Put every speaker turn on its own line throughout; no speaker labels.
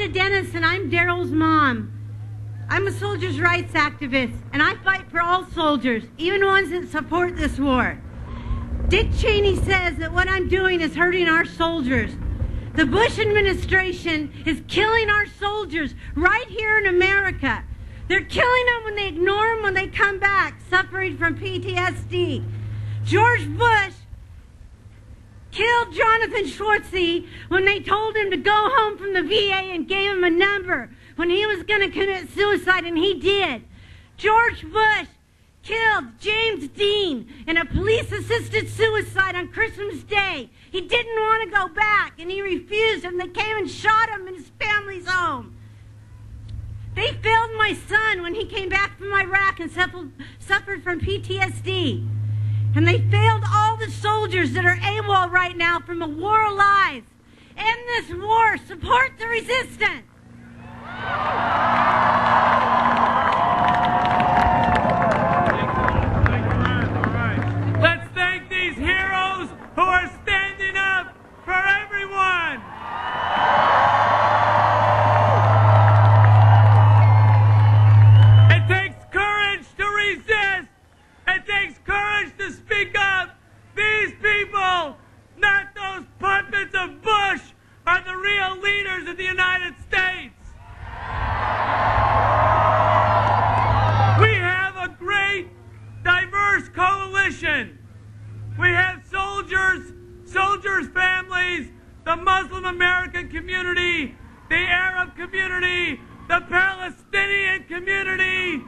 Rita Dennis, and I'm Daryl's mom. I'm a soldiers' rights activist, and I fight for all soldiers, even ones that support this war. Dick Cheney says that what I'm doing is hurting our soldiers. The Bush administration is killing our soldiers right here in America. They're killing them when they ignore them when they come back, suffering from PTSD. George Bush killed Jonathan Schwartzy when they told him to go home from the VA and gave him a number when he was going to commit suicide, and he did. George Bush killed James Dean in a police-assisted suicide on Christmas Day. He didn't want to go back, and he refused, and they came and shot him in his family's home. They failed my son when he came back from Iraq and suffered from PTSD. And they failed all the soldiers that are AWOL right now from a war of lies. End this war. Support the resistance.
Let's thank these heroes who are standing up for everyone. It takes courage to resist. It takes courage to speak up. These people, not those puppets of Bush, are the real leaders of the United States. We have a great, diverse coalition. We have soldiers, families, the Muslim American community, the Arab community, the Palestinian community,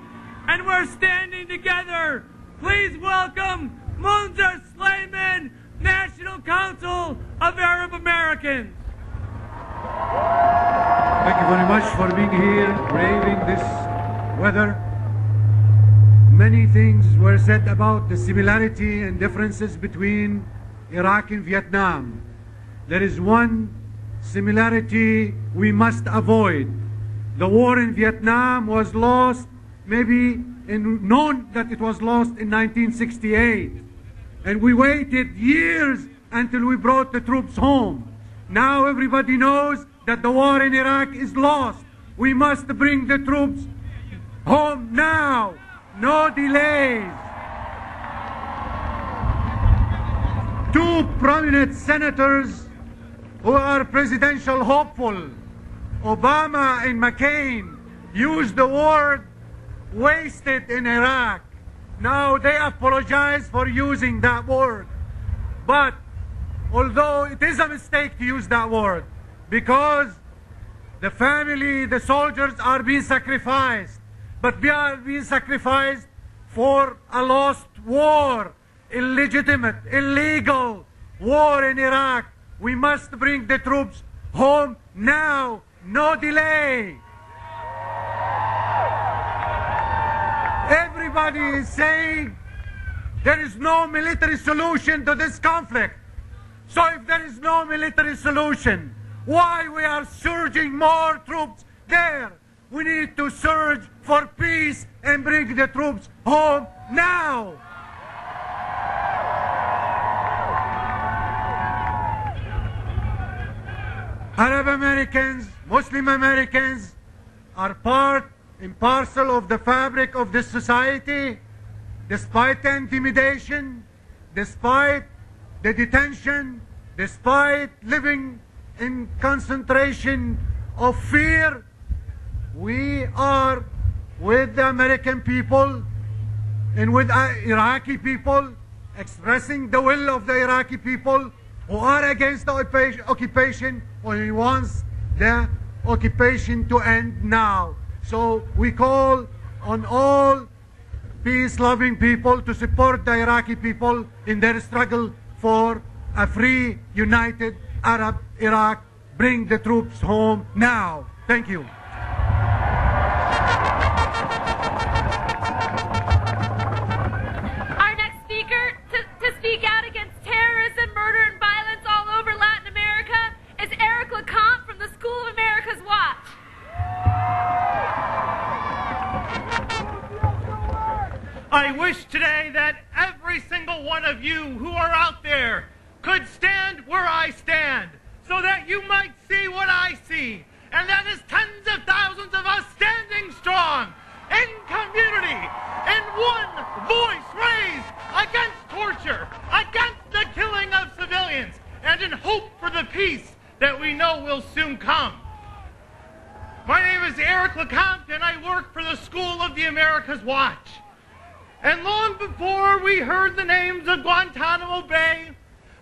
and we're standing together. Please welcome Munzer Slayman, National Council of Arab Americans.
Thank you very much for being here, braving this weather. Many things were said about the similarity and differences between Iraq and Vietnam. There is one similarity we must avoid. The war in Vietnam was lost, maybe known that it was lost in 1968. And we waited years until we brought the troops home. Now everybody knows that the war in Iraq is lost. We must bring the troops home now. No delays. Two prominent senators who are presidential hopeful, Obama and McCain, used the word wasted in Iraq. Now they apologize for using that word. But although it is a mistake to use that word, because the family, the soldiers are being sacrificed, but we are being sacrificed for a lost war, illegitimate, illegal war in Iraq. We must bring the troops home now, no delay. Everybody is saying there is no military solution to this conflict. So if there is no military solution, why we are surging more troops there? We need to surge for peace and bring the troops home now. Arab Americans, Muslim Americans are part and parcel of the fabric of this society, despite the intimidation, despite the detention, despite living in concentration of fear. We are with the American people and with Iraqi people, expressing the will of the Iraqi people who are against the occupation, or who wants the occupation to end now. So we call on all peace-loving people to support the Iraqi people in their struggle for a free, united Arab Iraq. Bring the troops home now. Thank you.
Our next speaker to speak out against terrorism, murder, and violence all over Latin America is Eric LeCompte from the School of America's Watch.
I wish today that every single one of you who are out there could stand where I stand, so that you might see what I see, and that is thousands of us standing strong in community, in one voice raised against torture, against the killing of civilians, and in hope for the peace that we know will soon come. My name is Eric LeCompte, and I work for the School of the Americas Watch. And long before we heard the names of Guantanamo Bay,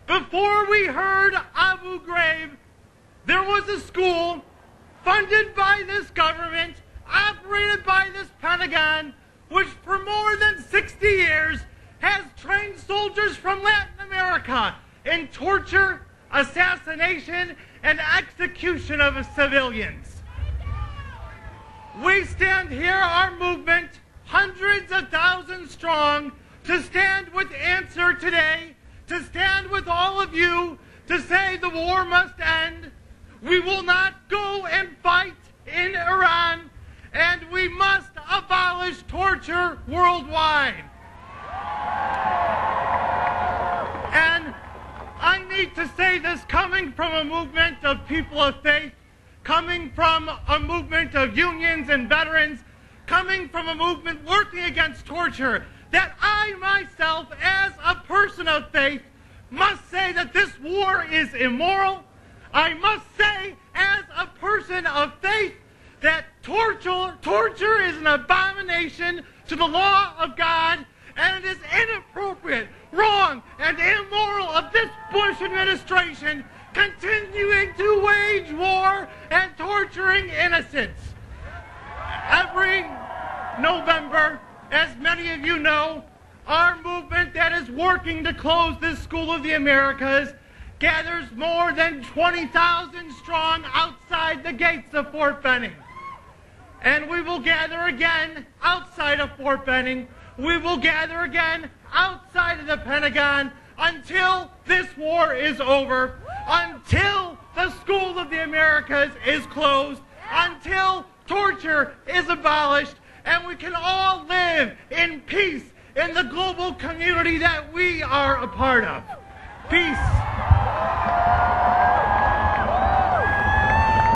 before we heard Abu Ghraib, there was a school funded by this government, operated by this Pentagon, which for more than 60 years has trained soldiers from Latin America in torture, assassination, and execution of civilians. We stand here, our movement, hundreds of thousands strong, to stand with Answer today, to stand with all of you, to say the war must end. We will not go and fight in Iran, and we must abolish torture worldwide. And I need to say this coming from a movement of people of faith, coming from a movement of unions and veterans, coming from a movement working against torture, that I myself, as a person of faith, must say that this war is immoral. I must say, as a person of faith, that torture is an abomination to the law of God, and it is inappropriate, wrong, and immoral of this Bush administration continuing to wage war and torturing innocents. Every November, as many of you know, our movement that is working to close this School of the Americas gathers more than 20,000 strong outside the gates of Fort Benning. And we will gather again outside of Fort Benning. We will gather again outside of the Pentagon until this war is over, until the School of the Americas is closed, until torture is abolished, and we can all live in peace in the global community that we are a part of. Peace.